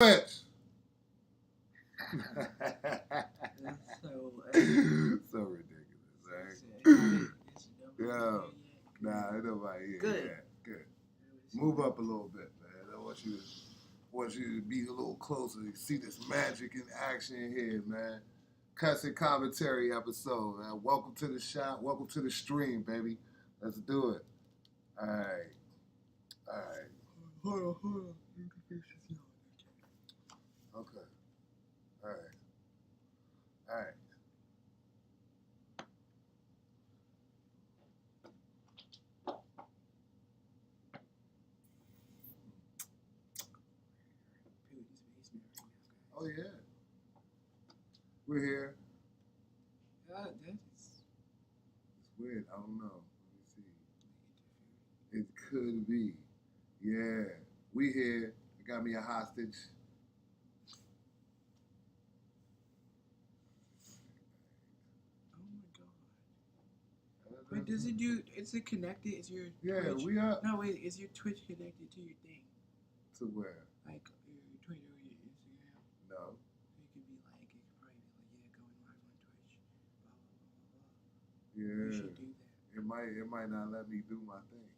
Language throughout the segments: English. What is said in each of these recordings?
That's so ridiculous, right? Yo, nah, ain't nobody here. Good. Yeah, good. Move up a little bit, man. I want you to be a little closer. See this magic in action here, man. Cussing commentary episode, man. Welcome to the shop. Welcome to the stream, baby. Let's do it. All right. Hold on. Okay. All right. Oh yeah. We're here. It's weird. I don't know. Let me see. It could be. Yeah. We here. I got me a hostage. Wait, does it do? Is it connected? Is your Twitch? We are. No, wait. Is your Twitch connected to your thing? To where? Like your Twitter or your Instagram? No. So it could be like, it could probably be like, yeah, going live on Twitch. Blah blah blah blah blah. Yeah. You should do that. It might not let me do my thing.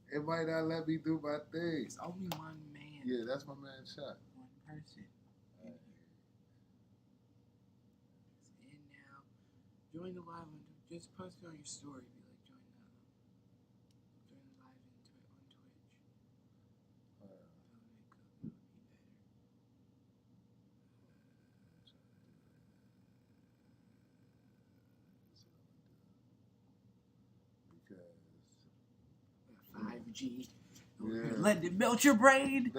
Yeah, it might not let me do my thing. It's only one man. Yeah, that's my man Shot. One person. Join the live on just post it on your story. Be like, join the live on Twitch. That'll be better. Because 5G. Yeah. Let it melt your brain.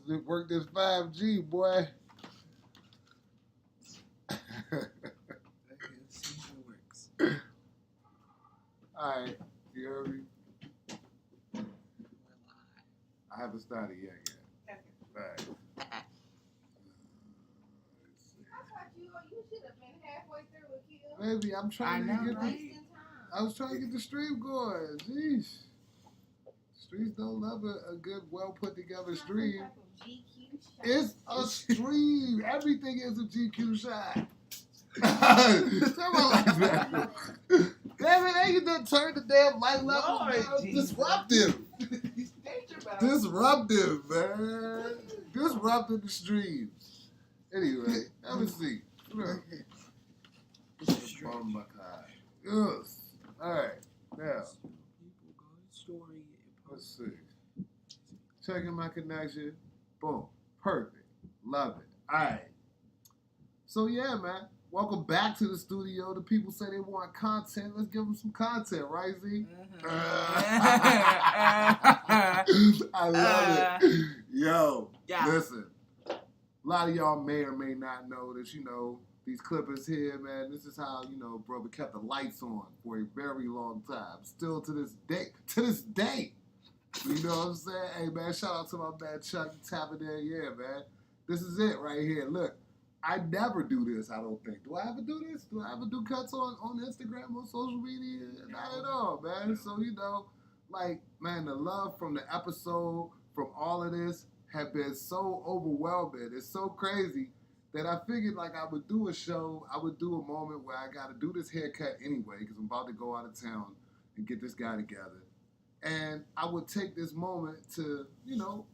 It worked this 5G, boy. Alright, you heard me? I haven't started yet. Right. You should have been halfway through with you. Baby, I'm trying to get I was trying to get the stream going. Jeez. Streets don't love a good, well put together stream. It's a stream. Everything is a GQ shot. Somebody like that. Damn it, you done turned the damn light level down. Disruptive. Disruptive, man. Disruptive the streams. Anyway, let me see. Yes. Alright. Now. Let's see. Checking my connection. Boom. Perfect. Love it. Alright. So yeah, man. Welcome back to the studio. The people say they want content. Let's give them some content, right, Z? I love it. Yo, listen. A lot of y'all may or may not know that, these clippers here, man, this is how, brother kept the lights on for a very long time. Still to this day. You know what I'm saying? Hey, man, shout out to my man Chuck tapping there. Yeah, man. This is it right here. Look. I never do this, I don't think. Do I ever do this? Do I ever do cuts on Instagram, on social media? Not at all, man. So, man, the love from the episode, from all of this, have been so overwhelming. It's so crazy that I figured, I would do a show, I would do a moment where I got to do this haircut anyway, because I'm about to go out of town and get this guy together. And I would take this moment to,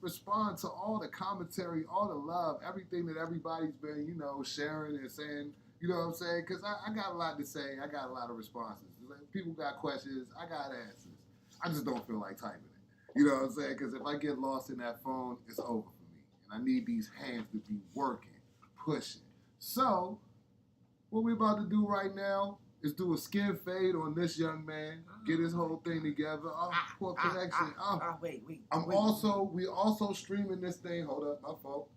respond to all the commentary, all the love, everything that everybody's been, sharing and saying, you know what I'm saying? Because I got a lot to say. I got a lot of responses. People got questions. I got answers. I just don't feel like typing it. You know what I'm saying? Because if I get lost in that phone, it's over for me. And I need these hands to be working, pushing. So, what we're about to do right now is do a skin fade on this young man. Get his whole thing together. Oh, poor connection. Wait. We also streaming this thing. Hold up, my fault.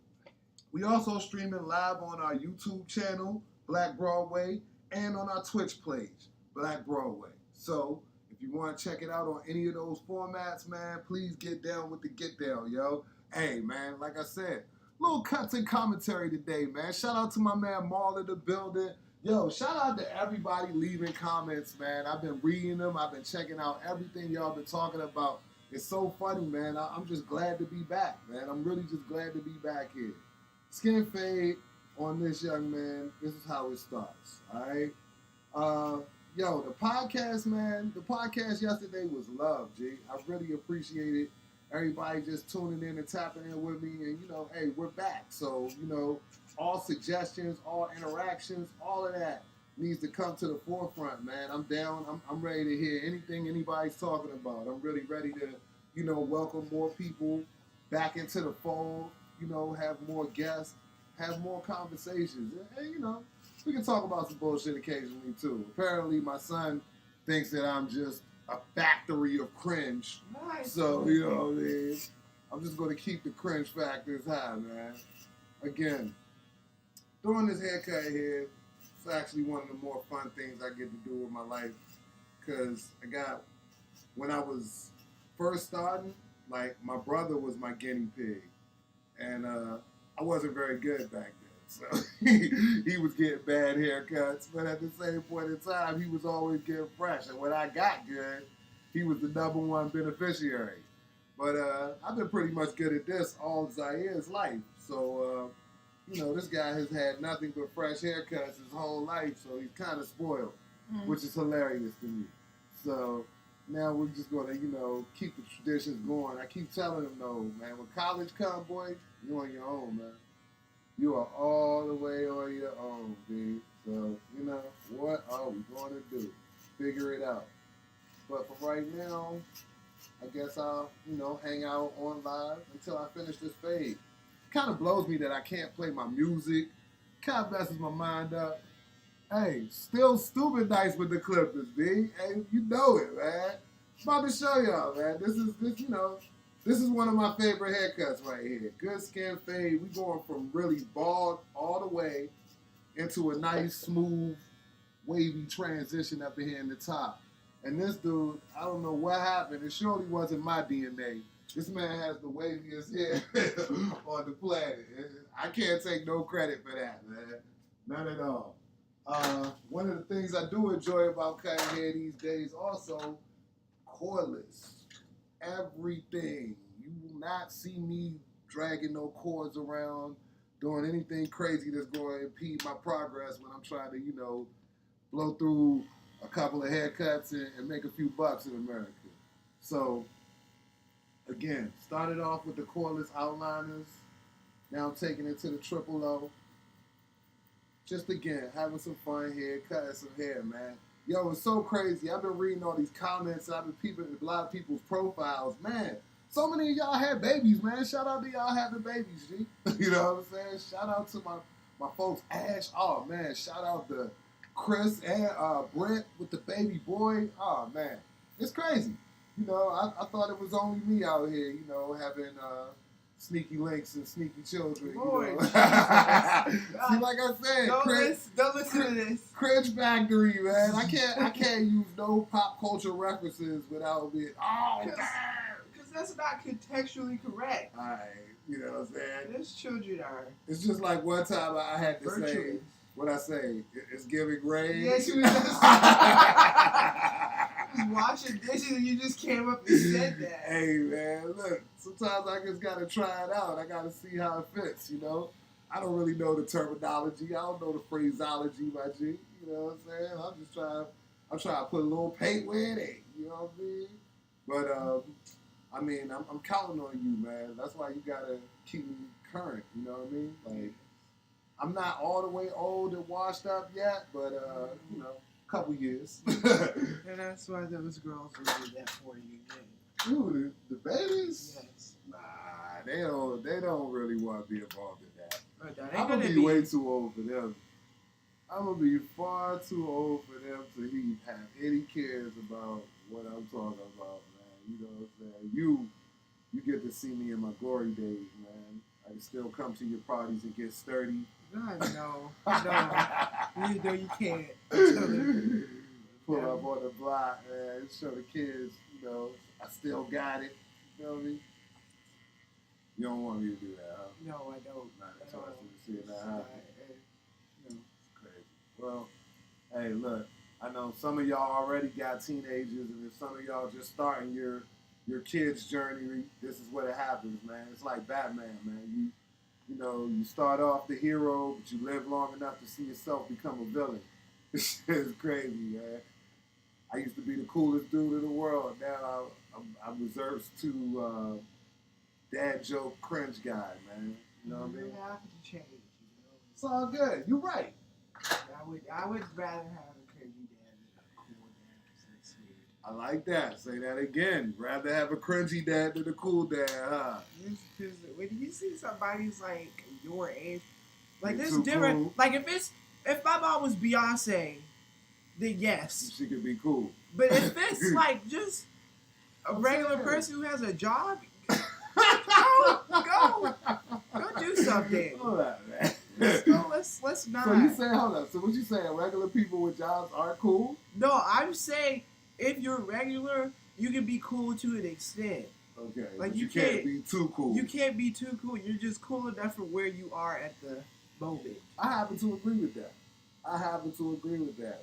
We also streaming live on our YouTube channel, Black Broadway, and on our Twitch page, Black Broadway. So, if you want to check it out on any of those formats, man, please get down with the get down, yo. Hey, man, like I said, little cuts and commentary today, man. Shout out to my man Maul in the building. Yo, shout out to everybody leaving comments, man. I've been reading them. I've been checking out everything y'all been talking about. it's so funny, man. I'm just glad to be back, man. I'm really just glad to be back here. Skin fade on this young man. This is how it starts. All right. Yo, the podcast, man. The podcast yesterday was love, G. I really appreciated everybody just tuning in and tapping in with me. And hey, we're back. So all suggestions, all interactions, all of that needs to come to the forefront, man. I'm down. I'm ready to hear anything anybody's talking about. I'm really ready to, welcome more people back into the fold, have more guests, have more conversations. And we can talk about some bullshit occasionally, too. Apparently, my son thinks that I'm just a factory of cringe. Nice. So, you know what I mean? I'm just going to keep the cringe factors high, man. Again, doing this haircut here, it's actually one of the more fun things I get to do with my life. Because when I was first starting, like, my brother was my guinea pig. And I wasn't very good back then. So he was getting bad haircuts. But at the same point in time, he was always getting fresh. And when I got good, he was the number one beneficiary. But I've been pretty much good at this all Zaire's life. So, this guy has had nothing but fresh haircuts his whole life, so he's kind of spoiled, which is hilarious to me. So now we're just going to, keep the traditions going. I keep telling him, though, man, when college come, boy, you're on your own, man. You are all the way on your own, B. So, what are we going to do? Figure it out. But for right now, I guess I'll, hang out on live until I finish this fade. Kind of blows me that I can't play my music. Kind of messes my mind up. Hey, still stupid nice with the Clippers, B. Hey, you know it, man. I'm about to show y'all, man. This is one of my favorite haircuts right here. Good skin fade. We going from really bald all the way into a nice, smooth, wavy transition up in here in the top. And this dude, I don't know what happened. It surely wasn't my DNA. This man has the waviest hair on the planet. I can't take no credit for that, man. None at all. One of the things I do enjoy about cutting hair these days also, cordless. Everything. You will not see me dragging no cords around, doing anything crazy that's going to impede my progress when I'm trying to, blow through a couple of haircuts and make a few bucks in America. So, again, started off with the cordless outliners. Now I'm taking it to the triple O. Just again, having some fun here, cutting some hair, man. Yo, it's so crazy. I've been reading all these comments. I've been peeping at a lot of people's profiles. Man, so many of y'all had babies, man. Shout out to y'all having babies, G. You know what I'm saying? Shout out to my folks, Ash. Oh, man. Shout out to Chris and Brent with the baby boy. Oh, man. It's crazy. I thought it was only me out here, having sneaky links and sneaky children. Lord, See, like I said, don't listen to this. Cringe factory, man. I can't use no pop culture references without being because that's not contextually correct. Alright, you know what I'm saying? Those children are. It's just like one time I had to virtuous. say what I say. It's giving rain. Yes, you just washing dishes and you just came up and said that. Hey, man, look, sometimes I just got to try it out. I got to see how it fits, I don't really know the terminology. I don't know the phraseology, my G. You know what I'm saying? I'm trying to put a little paint where it ain't. You know what I mean? But, I'm counting on you, man. That's why you got to keep me current. You know what I mean? Like, I'm not all the way old and washed up yet, but, couple years. And that's why those girls will do that for you. Yeah. Dude, the babies? Yes. Nah, they don't really want to be involved in that. I'm gonna be way too old for them. I'm gonna be far too old for them to even have any cares about what I'm talking about, man. You know what I'm saying? You get to see me in my glory days, man. I can still come to your parties and get sturdy. God, no. No, you can't. Pull up on the block, man. Show the kids, I still got it. You know what I mean? You don't want me to do that, huh? No, I don't. Not interested in seeing that happen. It's crazy. Well, hey, look. I know some of y'all already got teenagers, and if some of y'all just starting your your kid's journey. This is what it happens, man. It's like Batman, man. You start off the hero, but you live long enough to see yourself become a villain. This shit is crazy, man. I used to be the coolest dude in the world. Now I'm reserved to dad joke cringe guy, man. You know what I mean? You have to change, you know. It's all good. You're right. I would rather have a cringy dad than a cool dad because that's weird. I like that. Say that again. Rather have a cringy dad than a cool dad, huh? Because when you see somebody's like your age, like You're this too different. cool. Like if my mom was Beyonce, then yes. She could be cool. But if it's like just a regular person who has a job, go do something. Hold on, man. Let's not. So you say, hold up. So what you saying? Regular people with jobs aren't cool? No, I'm saying if you're regular, you can be cool to an extent. Okay. Like but you can't be too cool. You can't be too cool. You're just cool enough for where you are at the moment. I happen to agree with that.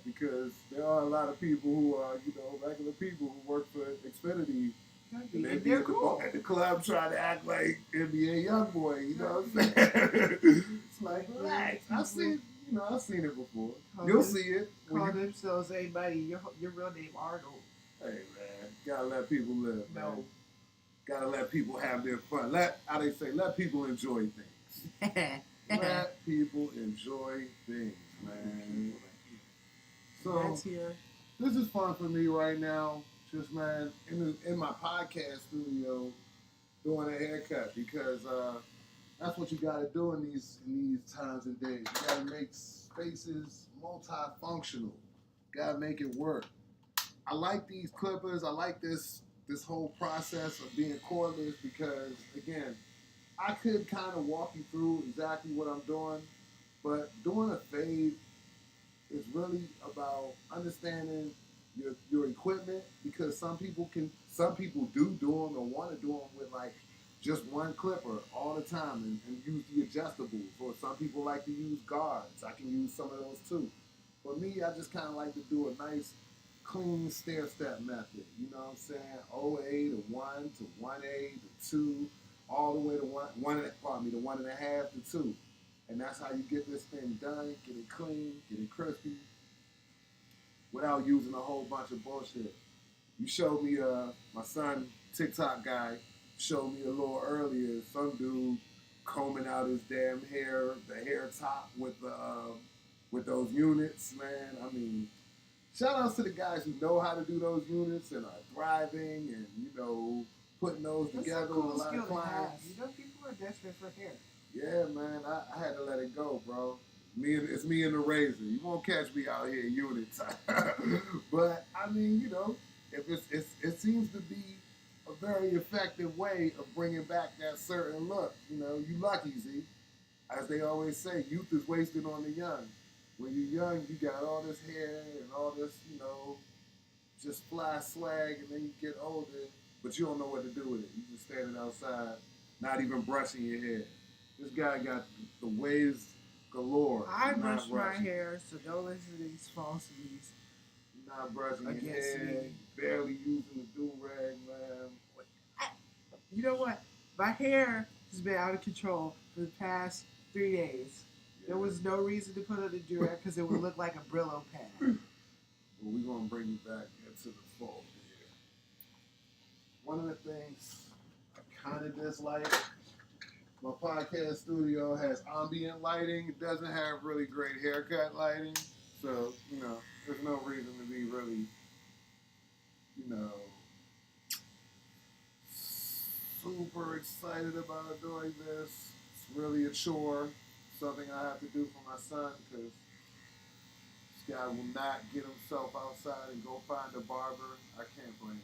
Because there are a lot of people who are, regular people who work for Xfinity. And they be cool. At the club trying to act like NBA YoungBoy, you know what I'm saying? It's like, relax. I've seen it before. You'll see it. Call themselves anybody. Your real name Arnold. Hey, man. Gotta let people live, man. No. Gotta let people have their fun. How they say, let people enjoy things. Let people enjoy things, man. So, this is fun for me right now. Just, man, in my podcast studio doing a haircut because that's what you got to do in these times and days. You got to make spaces multifunctional. Got to make it work. I like these clippers. I like this whole process of being cordless because, again, I could kind of walk you through exactly what I'm doing, but doing a fade is really about understanding your equipment because some people do them or want to do them with like just one clipper all the time and use the adjustables, or some people like to use guards. I can use some of those too. For me, I just kind of like to do a nice clean stair-step method. You know what I'm saying? OA to 1 to 1A to 2, all the way to 1.5 to 2. And that's how you get this thing done, get it clean, get it crispy, without using a whole bunch of bullshit. You showed me, my son, TikTok guy, showed me a little earlier, some dude combing out his damn hair, the hair top with those units, man. I mean, shout outs to the guys who know how to do those units and are thriving and, putting those together with a lot of clients. People are desperate for hair. Yeah, man, I had to let it go, bro. It's me and the razor. You won't catch me out here unit time. But I mean, if it seems to be a very effective way of bringing back that certain look. You lucky, Z. As they always say, youth is wasted on the young. When you're young, you got all this hair and all this, just fly swag, and then you get older, but you don't know what to do with it. You just standing outside, not even brushing your hair. This guy got the waves galore. I brush my hair, so don't listen to these falsities. Not brushing your hair, barely using the do-rag, man. You know what? My hair has been out of control for the past 3 days. Yeah. There was no reason to put on the do-rag because it would look like a Brillo pad. Well, we're going to bring you back into the fold here. One of the things I kind of dislike, my podcast studio has ambient lighting. It doesn't have really great haircut lighting. So, there's no reason to be really, super excited about doing this. It's really a chore. Something I have to do for my son because this guy will not get himself outside and go find a barber. I can't blame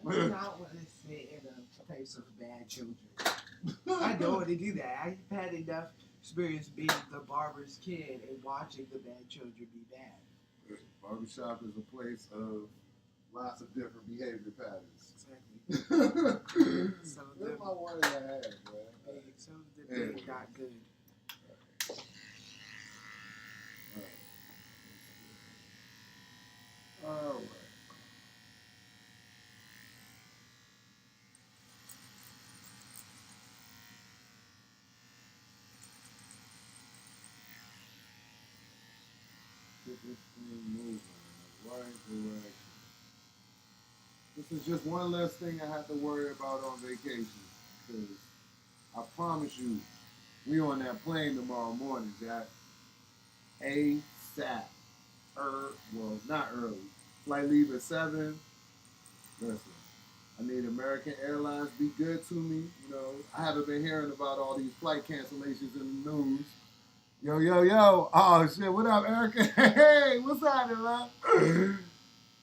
him. I not want to sit in a place of bad children. I don't want to do that. I've had enough experience being the barber's kid and watching the bad children be bad. Barbershop is a place of lots of different behavior patterns. Exactly. Some of them, that's my one that I had, man. Some of them being not good. All right. This is just one less thing I have to worry about on vacation. Because I promise you, we on that plane tomorrow morning, Jack. ASAP. Well, not early. Flight leave at 7. Listen, I need American Airlines to be good to me. You know, I haven't been hearing about all these flight cancellations in the news. Yo, yo, yo. Oh, shit. What up, Erica? Hey, what's happening, man?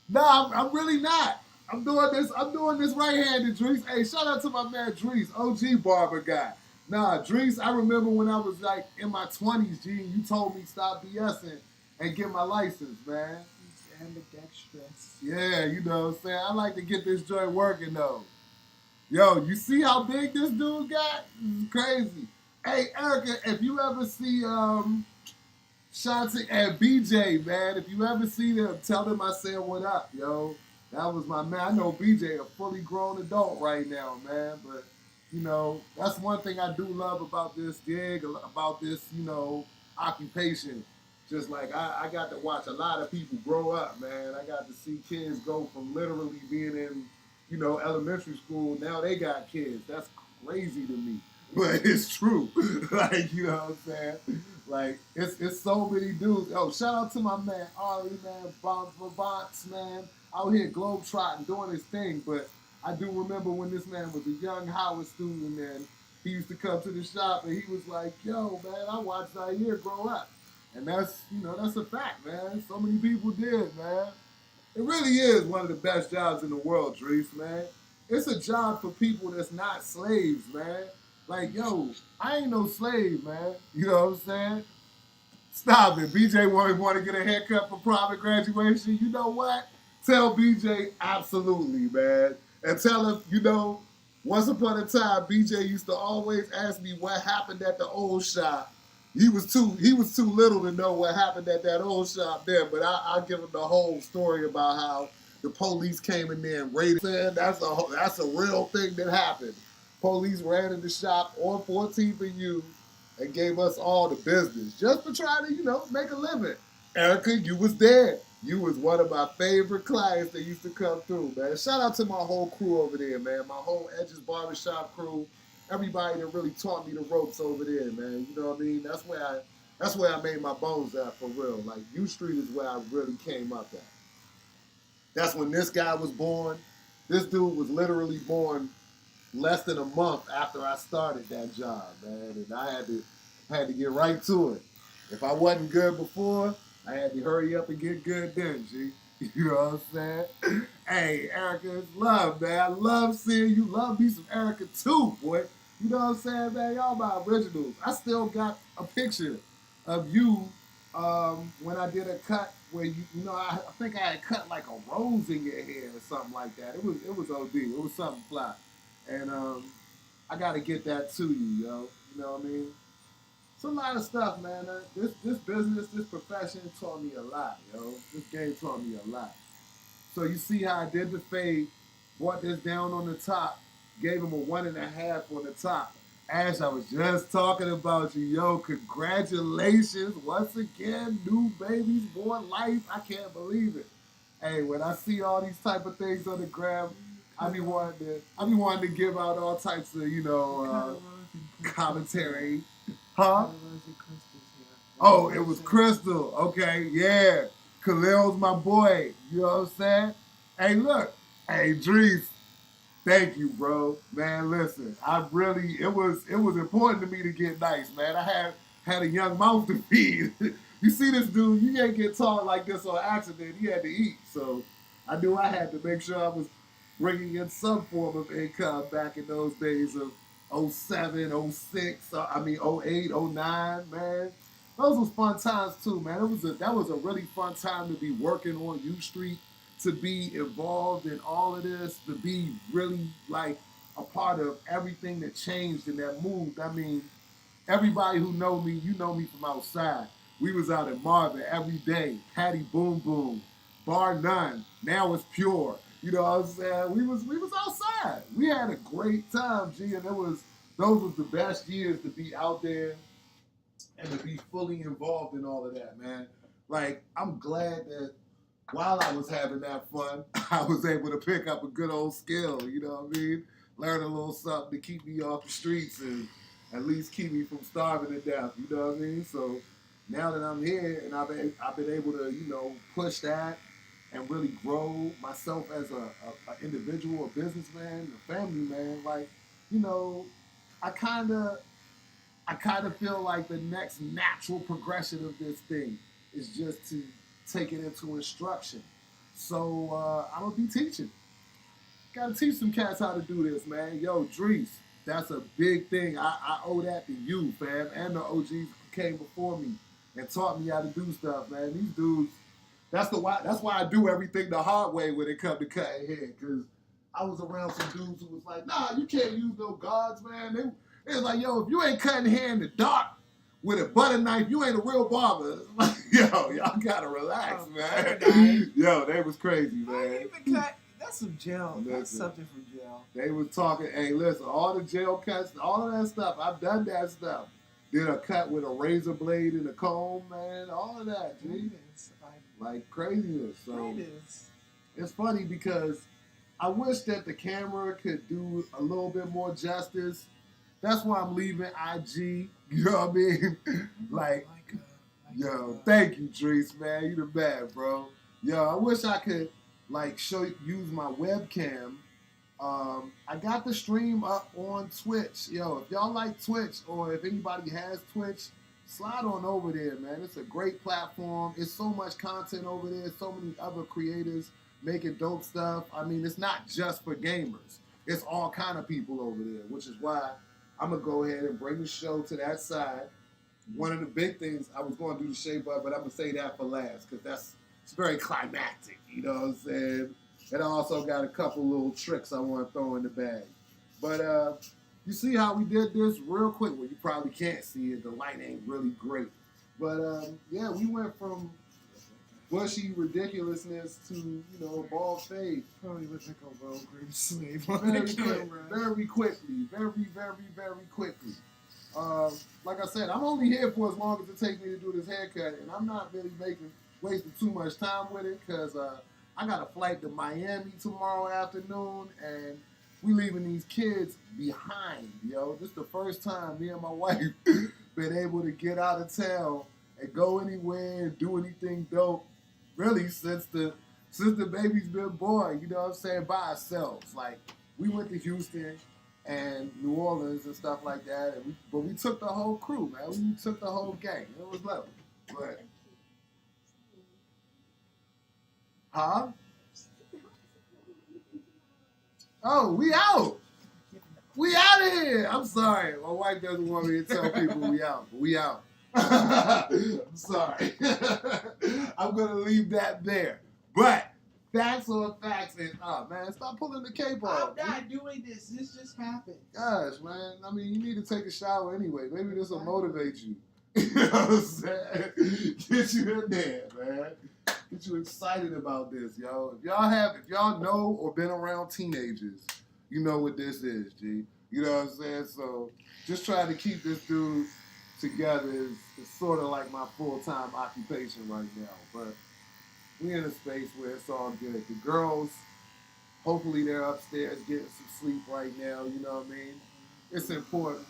No, I'm really not. I'm doing this right-handed, Drees. Hey, shout out to my man Drees, OG barber guy. Nah, Drees, I remember when I was like in my 20s, G, and you told me stop BSing and get my license, man. Ambidextrous. Yeah, you know what I'm saying? I like to get this joint working, though. Yo, you see how big this dude got? This is crazy. Hey, Erica, if you ever see Shanti and BJ, man, if you ever see them, tell them I said what up, yo. That was my man. I know BJ a fully grown adult right now, man. But, you know, that's one thing I do love about this gig, about this, you know, occupation. Just like I got to watch a lot of people grow up, man. I got to see kids go from literally being in, you know, elementary school. Now they got kids. That's crazy to me. But it's true. Like, you know what I'm saying? Like, it's so many dudes. Oh, shout out to my man, Ari, man, Bonts, man, out here globetrotting, doing his thing. But I do remember when this man was a young Howard student, and he used to come to the shop, and he was like, yo, man, I watched Zaire grow up. And that's, you know, that's a fact, man. So many people did, man. It really is one of the best jobs in the world, Drees, man. It's a job for people that's not slaves, man. Like, yo, I ain't no slave, man. You know what I'm saying? Stop it. BJ want to get a haircut for private graduation. You know what? Tell BJ absolutely, man. And tell him, you know, once upon a time, BJ used to always ask me what happened at the old shop. He was too little to know what happened at that old shop there, but I'll give him the whole story about how the police came in there and raided. That's a real thing that happened. Police ran in the shop on 14th and U and gave us all the business just for trying to, you know, make a living. Erica, you was there. You was one of my favorite clients that used to come through, man. Shout out to my whole crew over there, man. My whole Edges Barbershop crew. Everybody that really taught me the ropes over there, man. You know what I mean? That's where I made my bones at for real. Like, U Street is where I really came up at. That's when this guy was born. This dude was literally born less than a month after I started that job, man. And I had to get right to it. If I wasn't good before, I had to hurry up and get good then, G. You know what I'm saying? Hey, Erica, it's love, man. I love seeing you. Love me some Erica too, boy. You know what I'm saying, man? Y'all my originals. I still got a picture of you when I did a cut where you know, I think I had cut like a rose in your hair or something like that. It was OD. It was something fly. And I gotta get that to you, yo. You know what I mean? It's a lot of stuff, man. This business, this profession taught me a lot, yo. This game taught me a lot. So you see how I did the fade, brought this down on the top, gave him a 1.5 on the top. Ash, I was just talking about you, yo. Congratulations once again, new babies born life. I can't believe it. Hey, when I see all these type of things on the gram, I be wanting to give out all types of, you know, commentary. Huh? Oh, it was Crystal. Okay, yeah. Khalil's my boy. You know what I'm saying? Hey, look. Hey, Drees. Thank you, bro. Man, listen. It was important to me to get nice, man. I had a young mouth to feed. You see this dude, you can't get taught like this on accident. He had to eat. So I knew I had to make sure I was bringing in some form of income back in those days of '07, '06, '08, '09, man. Those was fun times too, man. That was a really fun time to be working on U Street, to be involved in all of this, to be really like a part of everything that changed and that moved. I mean, everybody who know me, you know me from outside. We was out in Marvin every day, Patty Boom Boom, bar none. Now it's pure. You know what I'm saying? We was outside. We had a great time, G, and those was the best years to be out there and to be fully involved in all of that, man. Like, I'm glad that while I was having that fun, I was able to pick up a good old skill, you know what I mean? Learn a little something to keep me off the streets and at least keep me from starving to death, you know what I mean? So now that I'm here and I've been able to, you know, push that and really grow myself as a individual, a businessman, a family man, like, you know, I kind of feel like the next natural progression of this thing is just to take it into instruction. So I'm gonna be teaching. Gotta teach some cats how to do this, man. Yo, Drees, that's a big thing. I owe that to you, fam, and the OGs who came before me and taught me how to do stuff, man. These dudes, that's why I do everything the hard way when it comes to cutting hair, because I was around some dudes who was like, nah, you can't use no guards, man. They was like, yo, if you ain't cutting hair in the dark with a butter knife, you ain't a real barber. Like, yo, y'all gotta relax, man. Yo, they was crazy, man. That's some gel. That's something from gel. They was talking, hey, listen, all the gel cuts, all of that stuff, I've done that stuff. Did a cut with a razor blade and a comb, man, all of that, G. Like craziness. So it's funny because I wish that the camera could do a little bit more justice. That's why I'm leaving IG. You know what I mean? Like, yo, thank you, Drees, man. You the man, bro. Yo, I wish I could like use my webcam. I got the stream up on Twitch. Yo, if y'all like Twitch or if anybody has Twitch, slide on over there, man. It's a great platform. It's so much content over there. So many other creators making dope stuff. I mean, it's not just for gamers. It's all kind of people over there, which is why I'm going to go ahead and bring the show to that side. One of the big things, I was going to do the shape up, but I'm going to say that for last because it's very climactic, you know what I'm saying? And I also got a couple little tricks I want to throw in the bag. But you see how we did this real quick? Well, you probably can't see it. The light ain't really great. But yeah, we went from bushy ridiculousness to, you know, bald fade. Probably look like a well-groomed slave very quickly. Very quickly. Like I said, I'm only here for as long as it takes me to do this haircut, and I'm not really wasting too much time with it because I got a flight to Miami tomorrow afternoon, and we leaving these kids behind, yo. This is the first time me and my wife been able to get out of town and go anywhere and do anything dope, really, since the baby's been born, you know what I'm saying, by ourselves. Like, we went to Houston and New Orleans and stuff like that, but we took the whole crew, man. We took the whole gang. It was lovely. But, huh? Oh, we out. We out of here. I'm sorry. My wife doesn't want me to tell people we out, but we out. I'm sorry. I'm going to leave that there. But facts on facts and, man, stop pulling the cape off. I'm not doing this. This just happened. Gosh, man. I mean, you need to take a shower anyway. Maybe this will motivate you. You know what I'm saying? Get you in there, man. Get you excited about this, yo. If y'all know or been around teenagers, you know what this is, G. You know what I'm saying? So just trying to keep this dude together is sort of like my full-time occupation right now. But we in a space where it's all good. The girls, hopefully they're upstairs getting some sleep right now, you know what I mean? It's important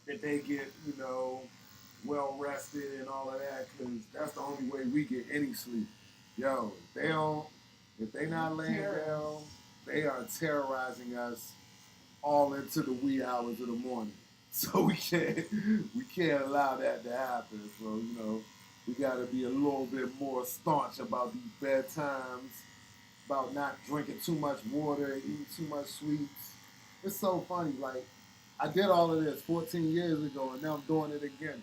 that they get, you know, well rested and all of that, because that's the only way we get any sleep. Yo, if they not laying down, they are terrorizing us all into the wee hours of the morning. So we can't allow that to happen. So, you know, we gotta be a little bit more staunch about these bedtimes, about not drinking too much water, eating too much sweets. It's so funny, like, I did all of this 14 years ago, and now I'm doing it again.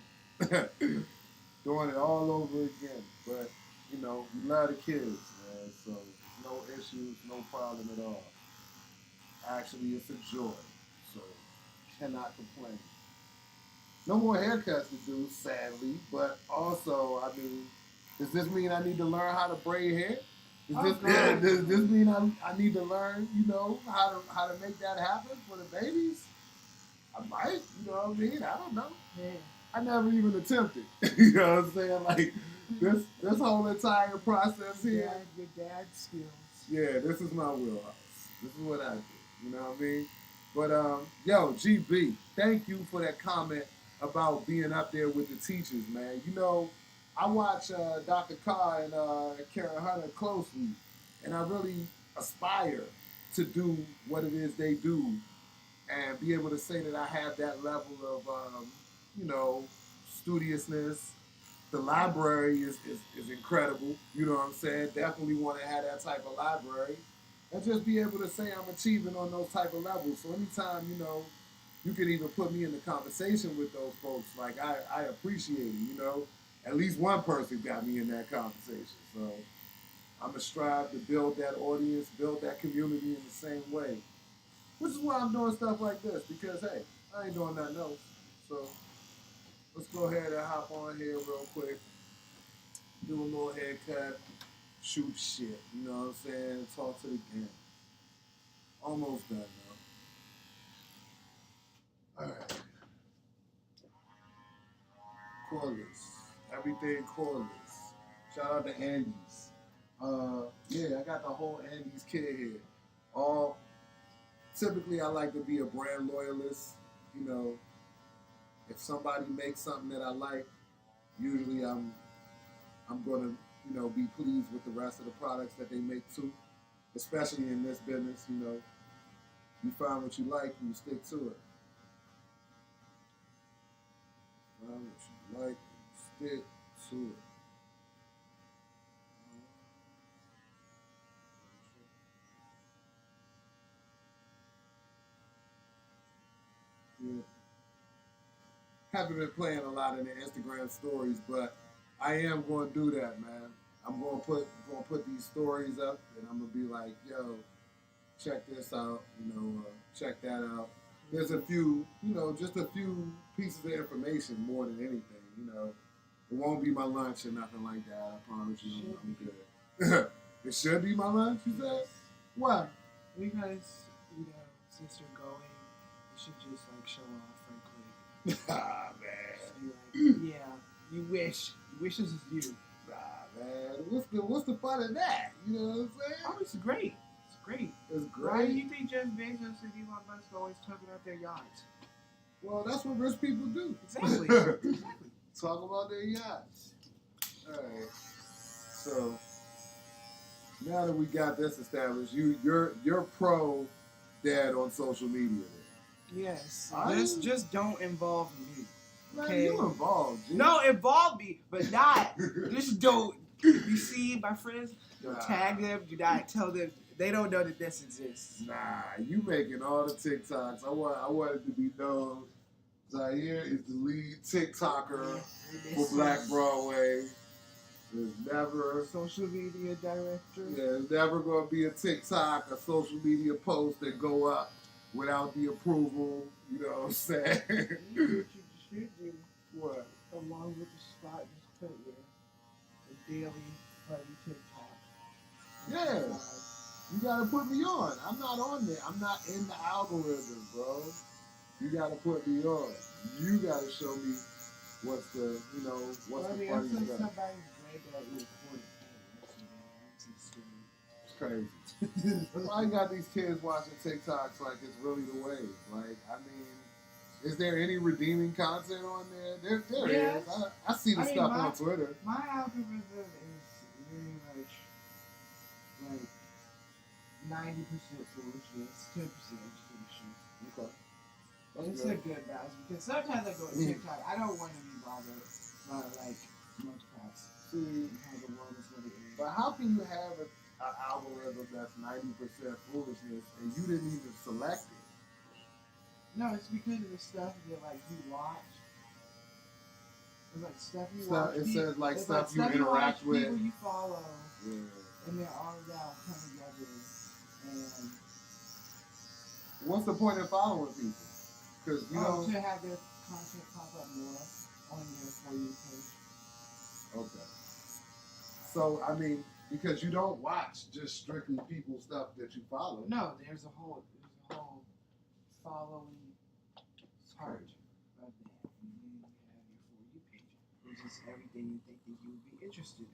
Doing it all over again. But, you know, we love the kids, man, so no issues, no problem at all. Actually, it's a joy, so cannot complain. No more haircuts to do, sadly, but also, I mean, does this mean I need to learn how to braid hair? Does this mean I need to learn, you know, how to make that happen for the babies? I might, you know what I mean? I don't know. Yeah. I never even attempted. You know what I'm saying? Like, this whole entire process here. Your dad's skills. Yeah, this is my wheelhouse. This is what I do. You know what I mean? But yo, GB, thank you for that comment about being up there with the teachers, man. You know, I watch Dr. Carr and Karen Hunter closely, and I really aspire to do what it is they do and be able to say that I have that level of, you know, studiousness. The library is incredible. You know what I'm saying? Definitely want to have that type of library. And just be able to say I'm achieving on those type of levels. So anytime, you know, you could even put me in the conversation with those folks, like I appreciate it, you know. At least one person got me in that conversation. So I'm going to strive to build that audience, build that community in the same way. Which is why I'm doing stuff like this, because, hey, I ain't doing nothing else. So let's go ahead and hop on here real quick, do a little haircut, shoot shit, you know what I'm saying, talk to the gang. Almost done, though. Alright. Cordless. Everything cordless. Shout out to Andy's. Yeah, I got the whole Andy's kit here. All typically I like to be a brand loyalist. You know, if somebody makes something that I like, usually I'm gonna, you know, be pleased with the rest of the products that they make too. Especially in this business, you know. You find what you like, you stick to it. Find what you like, you stick to it. Yeah. Haven't been playing a lot in the Instagram stories, but I am going to do that, man. I'm going to put these stories up, and I'm going to be like, yo, check this out, you know, check that out. There's a few, you know, just a few pieces of information more than anything, you know. It won't be my lunch or nothing like that, I promise you. I'm good. It should be my lunch, you said? Why? Because, you know, since you're going, you should just, like, show off right quick. Ah, man. Like, yeah, you wish this is you. Nah, man. What's the fun of that? You know what I'm saying? Oh, it's great. It's great. It's great. Why do you think Jeff Bezos and Elon Musk always talking about their yachts? Well, that's what rich people do. Exactly. Exactly. Talk about their yachts. All right. So now that we got this established, you're pro dad on social media. Yes. Just don't involve me. Man, okay? you involved. G. No, involve me, but not. Just don't. You see, my friends, don't tag them. Do not tell them. They don't know that this exists. Nah, you making all the TikToks. I want it to be known. Zaire is the lead TikToker for Black Broadway. There's never social media director. Yeah, there's never gonna be a TikTok, a social media post that go up without the approval. You know what I'm saying? You should do. What? Along with the spot just put here, the daily funny TikTok. Yeah. You gotta put me on. I'm not on there. I'm not in the algorithm, bro. You gotta put me on. You gotta show me what's the funny stuff. Somebody's way that you recorded. It's crazy. Why you got these kids watching TikToks like it's really the wave? Like, I mean, is there any redeeming content on there? There yes. is. I see the stuff on Twitter. My algorithm is very much like 90% foolishness, 10% education. Okay. It's a good balance because sometimes I go to TikTok. I don't want to be bothered by like much past how the world is going to end. But how can you have an algorithm that's 90% foolishness and you didn't even select it? No, it's because of the stuff that like you watch. It's like stuff you watch. It says like stuff you interact with. People you follow. Yeah. And they're all now come together. And what's the point of following people? Because you know to have their content pop up more on your For You page. Okay. So I mean, because you don't watch just strictly people stuff that you follow. No, there's a whole following part of that. And then you have your For You page. just everything you think that you would be interested in.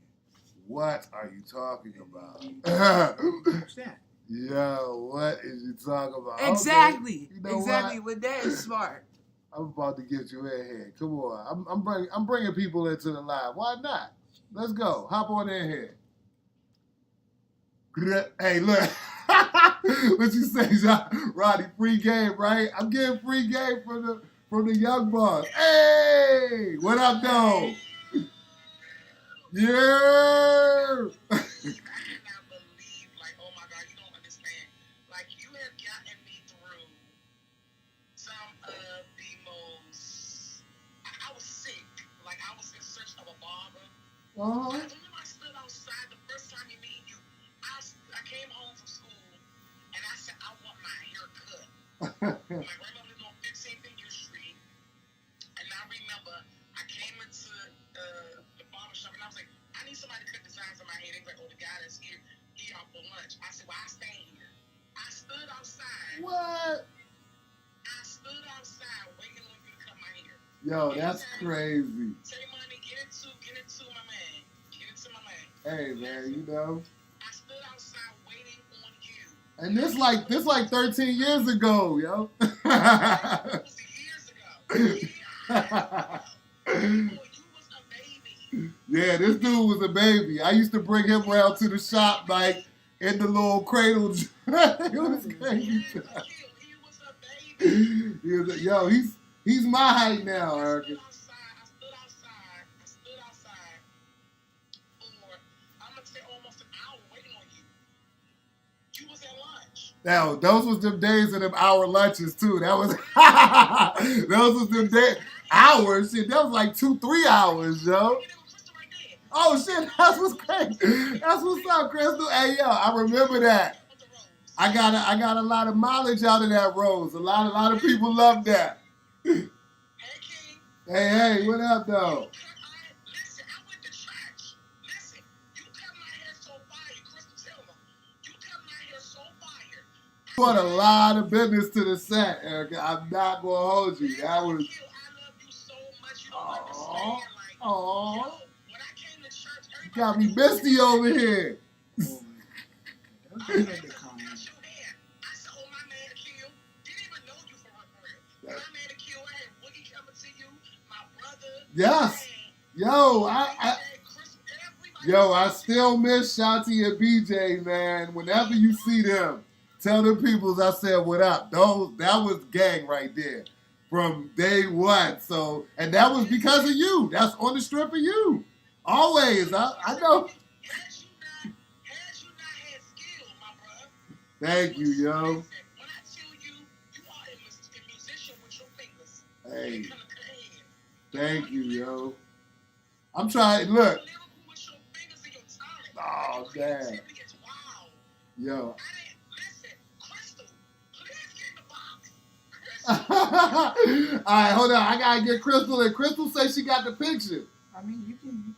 What are you talking about? Understand? Yo, what is you talking about? Exactly. Okay. You know exactly. what? When that is smart. I'm about to get you in here. Come on. I'm bringing people into the live. Why not? Let's go. Hop on in here. Hey, look. What you say, Roddy? Free game, right? I'm getting free game from the young boss. Hey, what up, though? Yeah. Uh-huh. I remember I stood outside the first time you meet you. I came home from school and I said, I want my hair cut. My grandmother lived on 15th Union Street. And I remember I came into the barber shop and I was like, I need somebody to cut designs on my hair. They were like, oh, the guy that's here, he out for lunch. I said, well, I stay here. I stood outside. What? I stood outside waiting on you to cut my hair. Yo, that's crazy. Say money, get into my man. Get into my man. Hey man, you know. I stood outside waiting on you. And this like 13 years ago, yo. It was years ago. You was a baby. Yeah, this dude was a baby. I used to bring him around to the shop like in the little cradle. It was crazy. He was a baby. Yo, he's my height now, Erica. I stood outside for, I'm going to say almost an hour waiting on you. You was at lunch. Now, those was them days of them hour lunches, too. That was, those was them hours. Shit, that was like 2-3 hours, yo. Oh, shit, that's what's crazy. That's what's up, Crystal. Hey, yo, I remember that. I got a lot of mileage out of that rose. A lot of people love that. Hey, what up, though? Listen, I went to church. Listen, you cut my hair so fire, Crystal Silver. You cut my hair so fire. You brought a lot of business to the set, Erica. I'm not going to hold you. That was... I love you so much. You don't understand. Like, yo, when I came to church, everybody... You got me misty over here. Yes. Yo, I still miss Shanti and BJ, man. Whenever you see them, tell them peoples I said what up. That was gang right there from day one. So, and that was because of you. That's on the strip of you. Always. I know. Thank you, yo. When I tell you, you are a musician with your fingers. Hey. Thank you, yo. I'm trying. Look. Oh, damn. Yo. Listen, Crystal, please get in the box. All right, hold on. I gotta get Crystal. And Crystal says she got the picture. I mean, you can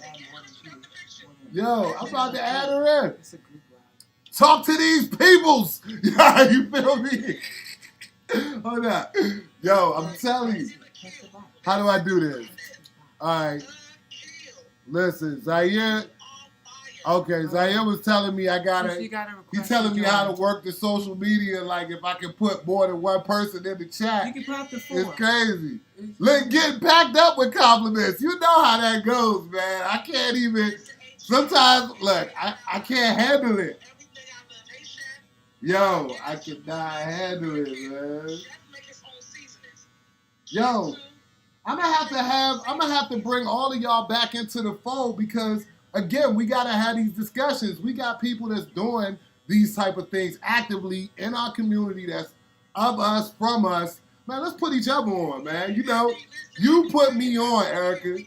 add more than Yo, I'm about to add her in. It's a group ride. Talk to these peoples. Yeah, you feel me? Hold on. Yo, I'm telling you. How do I do this? All right. Listen, Zaire. Okay, Zaire was telling me he's telling me how to work the social media, like if I can put more than one person in the chat. You can put up to 4. It's crazy. Look, getting packed up with compliments. You know how that goes, man. I can't even, sometimes, look, I can't handle it. Yo, I cannot handle it, man. Yo, I'm gonna have to bring all of y'all back into the fold because again, we gotta have these discussions. We got people that's doing these type of things actively in our community that's of us, from us. Man, let's put each other on, man. You know, you put me on, Erica.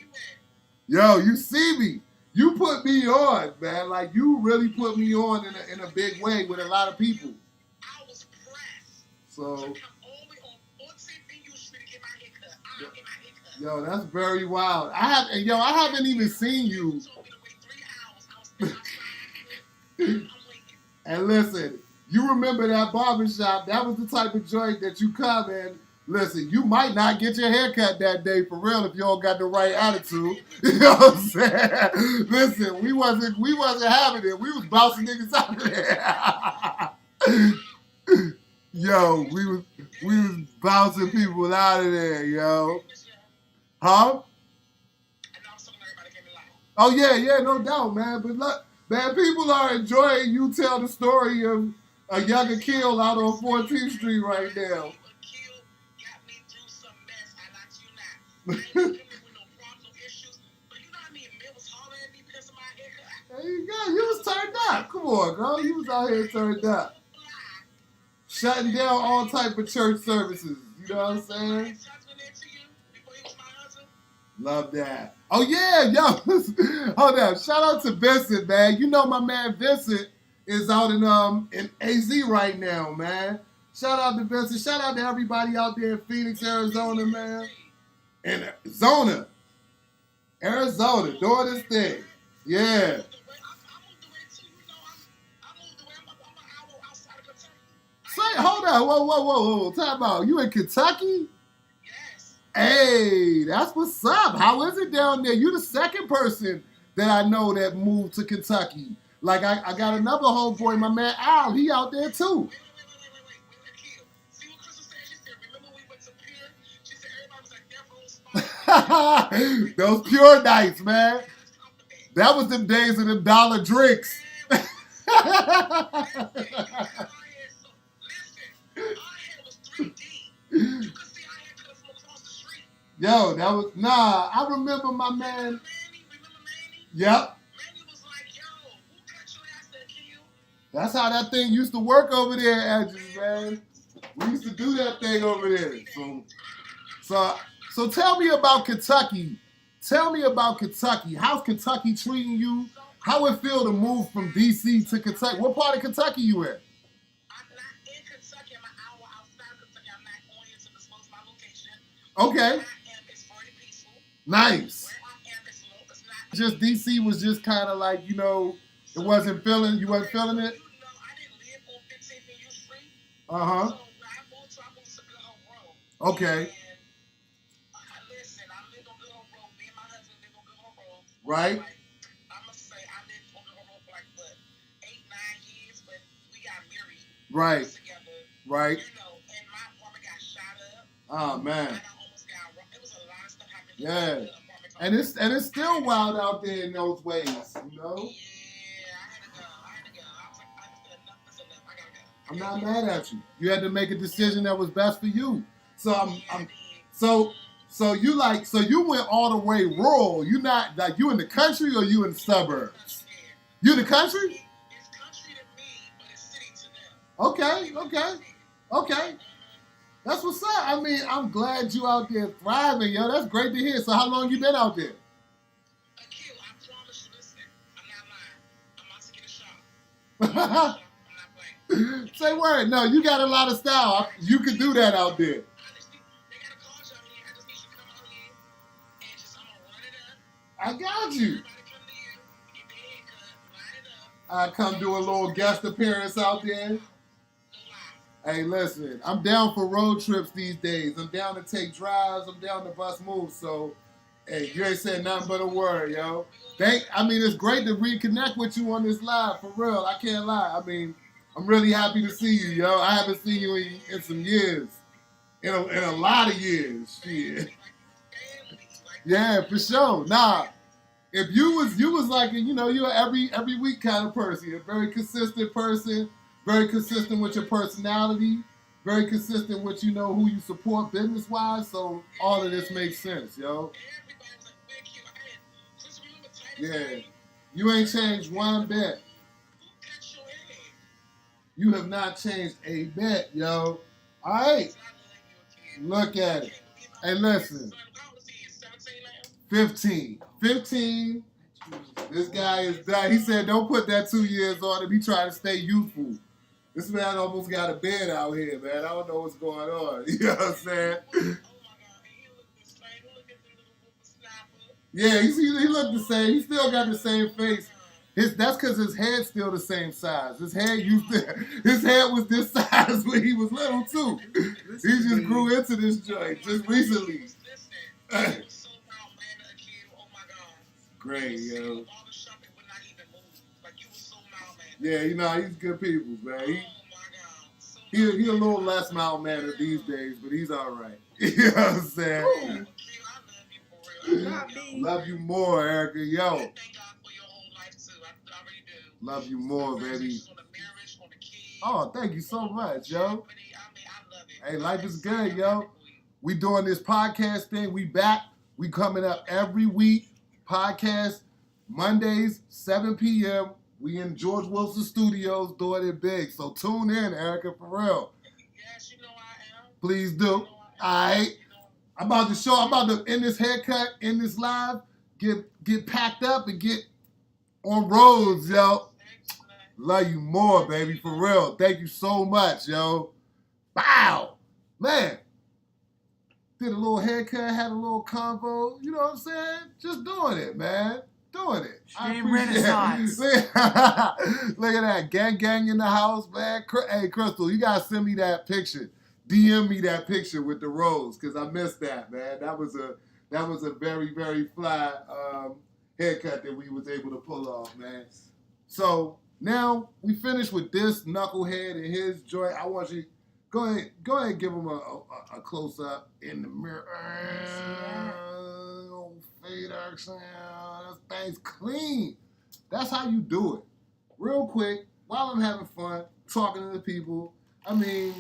Yo, you see me. You put me on, man. Like, you really put me on in a big way with a lot of people. I was pressed. So... Yo, that's very wild. I haven't even seen you. And listen, you remember that barbershop? That was the type of joint that you come in Listen, you might not get your hair cut that day for real if you don't got the right attitude. You know what I'm saying? Listen, we wasn't having it. We was bouncing niggas out of there. Yo, we was bouncing people out of there, yo. Huh? Oh yeah, no doubt, man. But look, man, people are enjoying you tell the story of a younger kill out on 14th Street right now. There you go. You was turned up. Come on, girl. You was out here turned up. Shutting down all type of church services. You know what I'm saying? Love that. Oh, yeah, yo. Hold up. Shout out to Vincent, man. You know my man Vincent is out in AZ right now, man. Shout out to Vincent. Shout out to everybody out there in Phoenix, Arizona, man. And Arizona, doing this thing. Yeah. Say, hold on. Whoa. Time out. You in Kentucky? Hey, that's what's up. How is it down there? You the second person that I know that moved to Kentucky. Like, I got another homeboy, my man Al. He out there, too. Those pure nights, man. That was the days of the dollar drinks. Yo, that was, I remember my man. Yep. That's how that thing used to work over there, Edges, man. We used to do that thing over there. So tell me about Kentucky. Tell me about Kentucky. How's Kentucky treating you? How it feel to move from D.C. to Kentucky? What part of Kentucky you in? I'm not in Kentucky. I'm an hour outside of Kentucky. I'm not going into disclose my location. Okay. Where I am is very peaceful. Nice. Where I am is low. It's not. Just D.C. was just kind of like, you know, it wasn't feeling, you wasn't feeling it? You know, I didn't live on 15th and U Street. Uh-huh. So when I moved to Good Hope Road. Okay. And listen, I lived on Good Hope Road. Me and my husband lived on Good Hope Road. Right. I must say, I lived on Good Hope Road for like, 8-9 years, but we got married. Right. Together. Right. You know, and my apartment got shot up. Oh, man. And I almost got robbed. It was a lot of stuff happening. Yeah. And it's still wild out there in those ways, you know? Yeah, I had to go. I was like, enough is enough. I gotta go. I'm not mad at you. You had to make a decision that was best for you. So you went all the way rural. You not like you in the country or you in the suburbs? You in the country? It's country to me, but it's city to them. Okay. That's what's up. I mean, I'm glad you out there thriving, yo. That's great to hear. So how long you been out there? Akil, I promise you, listen, I'm not lying. I'm about to get a shot. I'm not playing. Say word. No, you got a lot of style. You can do that out there. They got a call job here. I just need you to come out here and just, I'm going to run it up. I got you. Everybody come to you, get their hair cut, line it up. I come do a little guest appearance out there. Hey, listen, I'm down for road trips these days. I'm down to take drives. I'm down to bus moves. So, hey, you ain't saying nothing but a word, yo. It's great to reconnect with you on this live, for real. I can't lie. I mean, I'm really happy to see you, yo. I haven't seen you in some years. In a lot of years. Shit. Yeah, for sure. Nah, if you was like, you know, you're every week kind of person. You're a very consistent person. Very consistent with your personality. Very consistent with, you know, who you support business-wise. So all of this makes sense, yo. Yeah. You ain't changed one bit. You have not changed a bit, yo. All right. Look at it. Hey, listen. 15. This guy is done. He said, don't put that 2 years on him. He trying to stay youthful. This man almost got a bed out here, man. I don't know what's going on. You know what I'm saying? Yeah, he looked the same. He still got the same face. That's because his head's still the same size. His head was this size when he was little too. He just grew into this joint just recently. Great, yo. Yeah, you know, he's good people, man. He a little less mild-mannered these days, but he's all right. You know what I'm saying? Love you more, Erica. Yo. Love you more, baby. Oh, thank you so much, yo. Hey, life is good, yo. We doing this podcast thing. We back. We coming up every week. Podcast Mondays, 7 p.m. We in George Wilson Studios doing it big. So tune in, Erica, for real. Yes, you know I am. Please do. All right. I'm about to end this haircut, end this live, get packed up and get on roads, yo. Love you more, baby, for real. Thank you so much, yo. Wow. Man. Did a little haircut, had a little convo. You know what I'm saying? Just doing it, man. Doing it. Stream Renaissance. Look at that. Gang in the house, man. Hey, Crystal, you got to send me that picture. DM me that picture with the rose, because I missed that, man. That was a very, very fly haircut that we was able to pull off, man. So now we finished with this knucklehead and his joint. I want you go ahead and give him a close up in the mirror. Fade action. That thing's clean. That's how you do it. Real quick, while I'm having fun, talking to the people. I mean,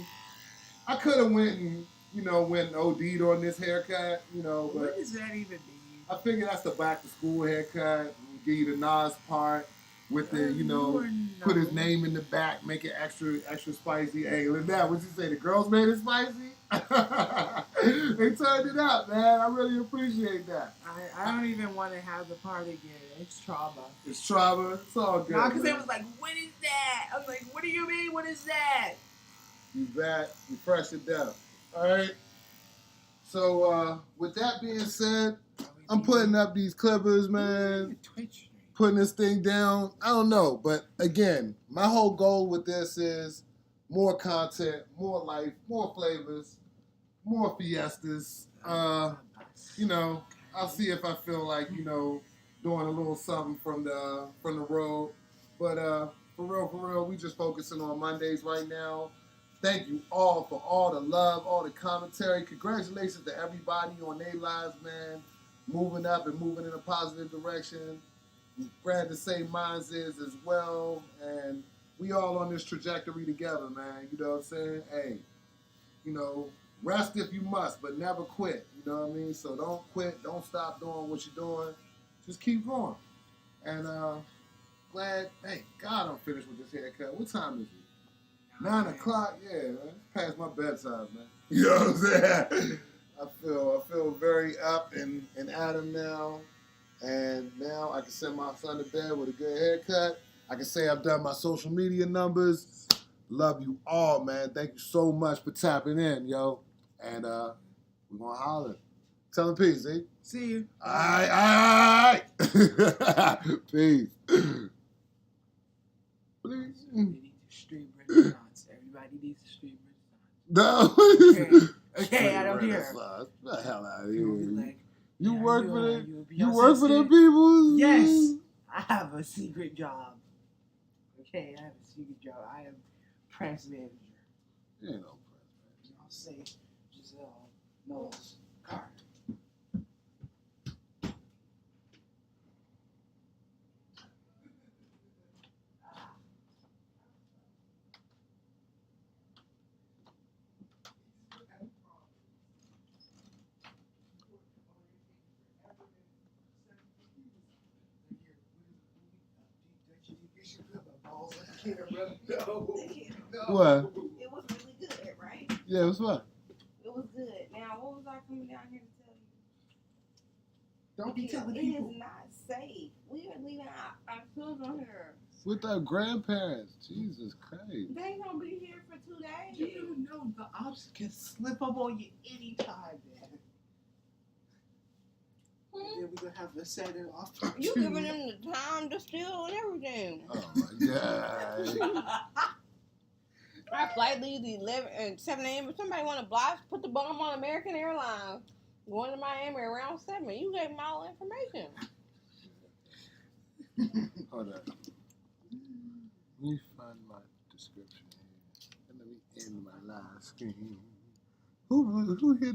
I could have went and OD'd on this haircut, but what does that even mean? I figure that's the back to school haircut. Give you the Nas part with the, put his name in the back, make it extra spicy. Hey, Lynette, what'd you say? The girls made it spicy? They turned it up, man. I really appreciate that. I don't even want to have the part again. It's trauma. It's trauma. It's all good. No, because they was like, what is that? I was like, what do you mean? What is that? You back. You fresh to death. All right. So, with that being said, I'm putting up these clippers, man. Putting this thing down. I don't know. But, again, my whole goal with this is more content, more life, more flavors, more fiestas. I'll see if I feel like, doing a little something from the road. But, for real, we just focusing on Mondays right now. Thank you all for all the love, all the commentary. Congratulations to everybody on their lives, man. Moving up and moving in a positive direction. Glad to say mine's is as well. And we all on this trajectory together, man. You know what I'm saying? Hey, rest if you must, but never quit. You know what I mean? So don't quit. Don't stop doing what you're doing. Just keep going. And thank God I'm finished with this haircut. What time is it? 9 o'clock, yeah, man. It's past my bedtime, man. You know what I'm saying? I feel very up and at 'em now. And now I can send my son to bed with a good haircut. I can say I've done my social media numbers. Love you all, man. Thank you so much for tapping in, yo. And we're going to holler. Tell them peace, eh? See you. All right. Peace. Please. Stream Renaissance. Everybody needs to stream No. Okay, I don't care. What the hell out of here? Like, You work for them? You work for them people? Yes. I have a secret job. Okay, I have a secret job. I am press manager. You ain't no press manager. I'll say Giselle Knowles Carter. What? It was really good, right? Yeah, it was fun. It was good. Now, what was I coming down here to tell you? Don't be telling It people. is not safe. We are leaving our children here. With our grandparents. Jesus Christ. They ain't gonna be here for 2 days. You don't know the ops can slip up on you anytime, man. then we're gonna have a set it off. You giving them the time to steal and everything. Oh my God. Our flight leaves 7 a.m. If somebody want to blast, put the bomb on American Airlines. Going to Miami around 7. You gave them all information. Hold up. Let me find my description here. And let me end my live stream. Who hit